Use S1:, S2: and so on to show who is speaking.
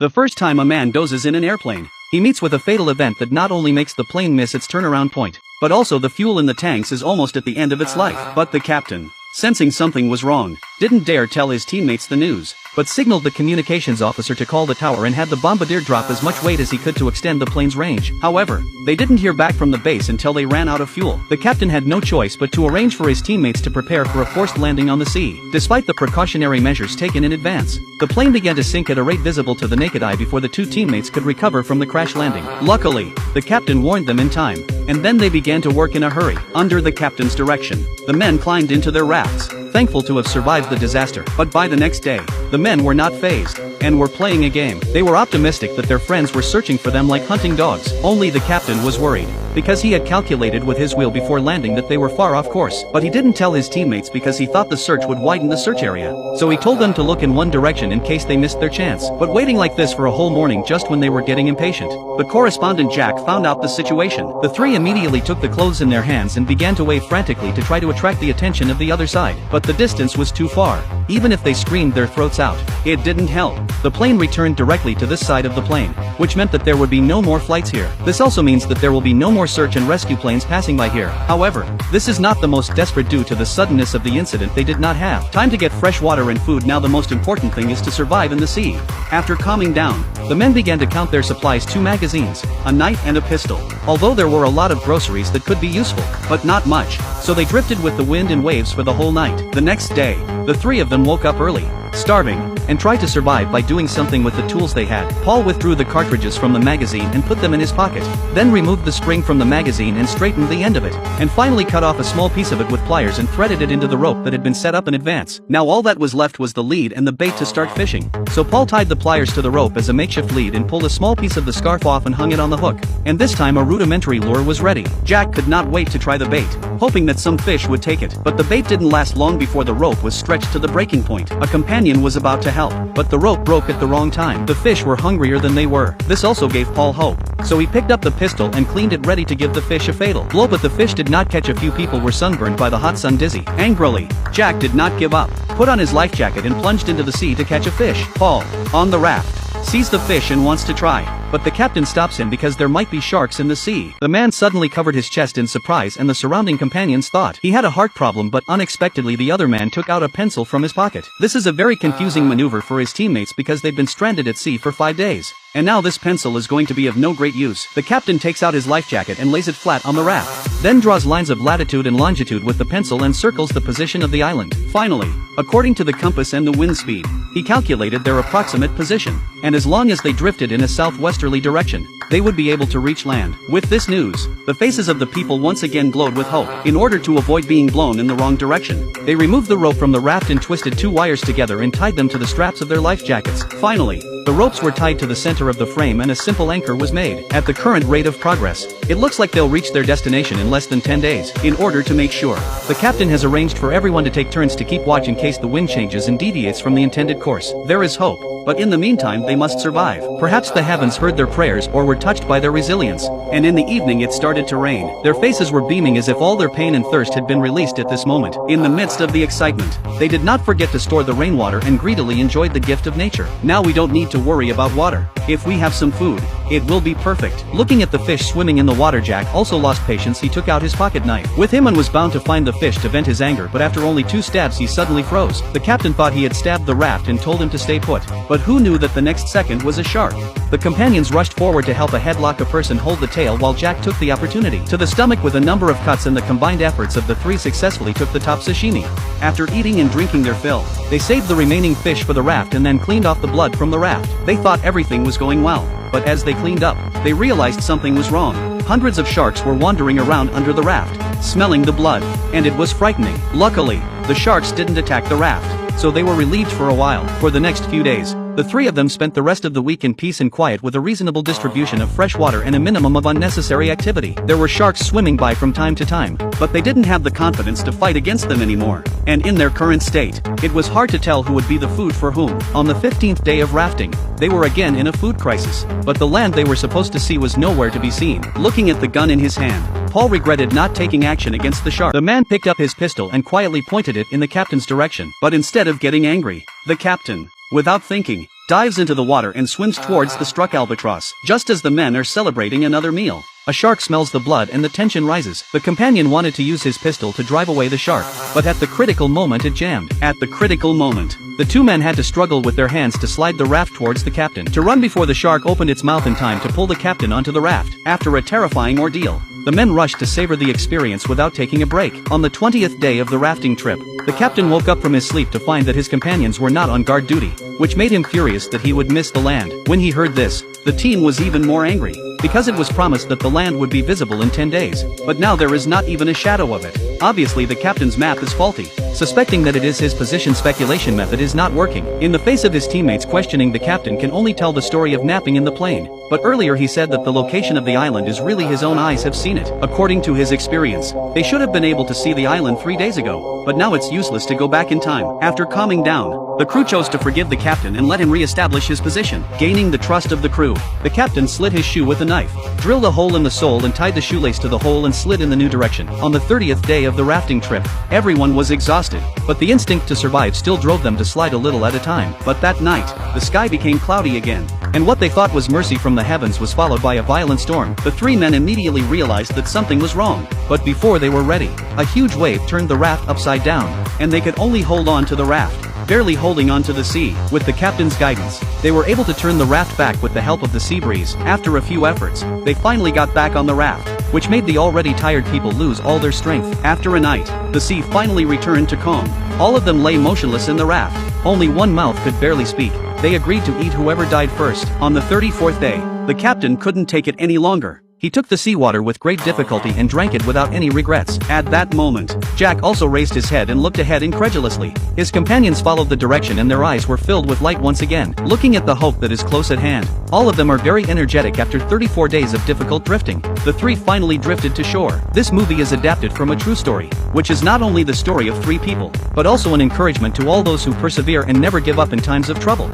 S1: The first time a man dozes in an airplane, he meets with a fatal event that not only makes the plane miss its turnaround point, but also the fuel in the tanks is almost at the end of its life. But the captain, sensing something was wrong, didn't dare tell his teammates the news, but signaled the communications officer to call the tower and had the bombardier drop as much weight as he could to extend the plane's range. However, they didn't hear back from the base until they ran out of fuel. The captain had no choice but to arrange for his teammates to prepare for a forced landing on the sea. Despite the precautionary measures taken in advance, the plane began to sink at a rate visible to the naked eye before the two teammates could recover from the crash landing. Luckily, the captain warned them in time, and then they began to work in a hurry. Under the captain's direction, the men climbed into their rafts, thankful to have survived the disaster. But by the next day, the men were not fazed, and were playing a game. They were optimistic that their friends were searching for them like hunting dogs. Only the captain was worried, because he had calculated with his wheel before landing that they were far off course. But he didn't tell his teammates because he thought the search would widen the search area. So he told them to look in one direction in case they missed their chance. But waiting like this for a whole morning just when they were getting impatient, the correspondent Jack found out the situation. The three immediately took the clothes in their hands and began to wave frantically to try to attract the attention of the other side. But the distance was too far. Even if they screamed their throats out, it didn't help. The plane returned directly to this side of the plane, which meant that there would be no more flights here. This also means that there will be no more search and rescue planes passing by here. However, this is not the most desperate due to the suddenness of the incident. They did not have time to get fresh water and food. Now the most important thing is to survive in the sea. After calming down, the men began to count their supplies: 2 magazines, a knife and a pistol. Although there were a lot of groceries that could be useful, but not much, so they drifted with the wind and waves for the whole night. The next day, the three of them woke up early, starving, and tried to survive by doing something with the tools they had. Paul withdrew the cartridges from the magazine and put them in his pocket, then removed the spring from the magazine and straightened the end of it, and finally cut off a small piece of it with pliers and threaded it into the rope that had been set up in advance. Now all that was left was the lead and the bait to start fishing. So Paul tied the pliers to the rope as a makeshift lead and pulled a small piece of the scarf off and hung it on the hook. And this time a rudimentary lure was ready. Jack could not wait to try the bait, hoping that some fish would take it. But the bait didn't last long before the rope was stretched to the breaking point. A companion was about to help, but the rope broke at the wrong time. The fish were hungrier than they were. This also gave Paul hope, so he picked up the pistol and cleaned it ready to give the fish a fatal blow. But the fish did not catch. A few people were sunburned by the hot sun. Dizzy. Angrily, Jack did not give up, put on his life jacket and plunged into the sea to catch a fish. Paul, on the raft, sees the fish and wants to try, but the captain stops him because there might be sharks in the sea. The man suddenly covered his chest in surprise, and the surrounding companions thought he had a heart problem, but unexpectedly the other man took out a pencil from his pocket. This is a very confusing maneuver for his teammates because they'd been stranded at sea for 5 days. And now this pencil is going to be of no great use. The captain takes out his life jacket and lays it flat on the raft, then draws lines of latitude and longitude with the pencil and circles the position of the island. Finally, according to the compass and the wind speed, he calculated their approximate position, and as long as they drifted in a southwesterly direction, they would be able to reach land. With this news, the faces of the people once again glowed with hope. In order to avoid being blown in the wrong direction, they removed the rope from the raft and twisted 2 wires together and tied them to the straps of their life jackets. Finally, the ropes were tied to the center of the frame and a simple anchor was made. At the current rate of progress, it looks like they'll reach their destination in less than 10 days. In order to make sure, the captain has arranged for everyone to take turns to keep watch in case the wind changes and deviates from the intended course. There is hope, but in the meantime they must survive. Perhaps the heavens heard their prayers or were touched by their resilience, and in the evening it started to rain. Their faces were beaming as if all their pain and thirst had been released at this moment. In the midst of the excitement, they did not forget to store the rainwater and greedily enjoyed the gift of nature. Now we don't need to worry about water. If we have some food, it will be perfect. Looking at the fish swimming in the water, Jack also lost patience. He took out his pocket knife with him and was bound to find the fish to vent his anger, but after only 2 stabs he suddenly froze. The captain thought he had stabbed the raft and told him to stay put, but who knew that the next second was a shark? The companions rushed forward to help a headlock a person hold the tail while Jack took the opportunity to the stomach with a number of cuts, and the combined efforts of the 3 successfully took the top sashimi. After eating and drinking their fill, they saved the remaining fish for the raft and then cleaned off the blood from the raft. They thought everything was going well, but as they cleaned up, they realized something was wrong. Hundreds of sharks were wandering around under the raft, smelling the blood, and it was frightening. Luckily, the sharks didn't attack the raft, so they were relieved for a while. For the next few days, the 3 of them spent the rest of the week in peace and quiet with a reasonable distribution of fresh water and a minimum of unnecessary activity. There were sharks swimming by from time to time, but they didn't have the confidence to fight against them anymore. And in their current state, it was hard to tell who would be the food for whom. On the 15th day of rafting, they were again in a food crisis, but the land they were supposed to see was nowhere to be seen. Looking at the gun in his hand, Paul regretted not taking action against the shark. The man picked up his pistol and quietly pointed it in the captain's direction, but instead of getting angry, the captain, without thinking, dives into the water and swims towards the struck albatross, just as the men are celebrating another meal. A shark smells the blood and the tension rises. The companion wanted to use his pistol to drive away the shark, but at the critical moment it jammed. At the critical moment, the two men had to struggle with their hands to slide the raft towards the captain, to run before the shark opened its mouth in time to pull the captain onto the raft. After a terrifying ordeal, the men rushed to savor the experience without taking a break. On the 20th day of the rafting trip, the captain woke up from his sleep to find that his companions were not on guard duty, which made him furious that he would miss the land. When he heard this, the team was even more angry, because it was promised that the land would be visible in 10 days, but now there is not even a shadow of it. Obviously the captain's map is faulty. Suspecting that it is his position speculation method is not working. In the face of his teammates questioning, the captain can only tell the story of napping in the plane, but earlier he said that the location of the island is really his own eyes have seen it. According to his experience, they should have been able to see the island 3 days ago, but now it's useless to go back in time. After calming down, the crew chose to forgive the captain and let him re-establish his position. Gaining the trust of the crew, the captain slit his shoe with a knife, drilled a hole in the sole and tied the shoelace to the hole and slid in the new direction. On the 30th day of the rafting trip, everyone was exhausted, but the instinct to survive still drove them to slide a little at a time. But that night, the sky became cloudy again, and what they thought was mercy from the heavens was followed by a violent storm. The three men immediately realized that something was wrong, but before they were ready, a huge wave turned the raft upside down, and they could only hold on to the raft, barely holding on to the sea. With the captain's guidance, they were able to turn the raft back with the help of the sea breeze. After a few efforts, they finally got back on the raft, which made the already tired people lose all their strength. After a night, the sea finally returned to calm. All of them lay motionless in the raft. Only one mouth could barely speak. They agreed to eat whoever died first. On the 34th day, the captain couldn't take it any longer. He took the seawater with great difficulty and drank it without any regrets. At that moment, Jack also raised his head and looked ahead incredulously. His companions followed the direction and their eyes were filled with light once again, looking at the hope that is close at hand. All of them are very energetic after 34 days of difficult drifting. The three finally drifted to shore. This movie is adapted from a true story, which is not only the story of three people, but also an encouragement to all those who persevere and never give up in times of trouble.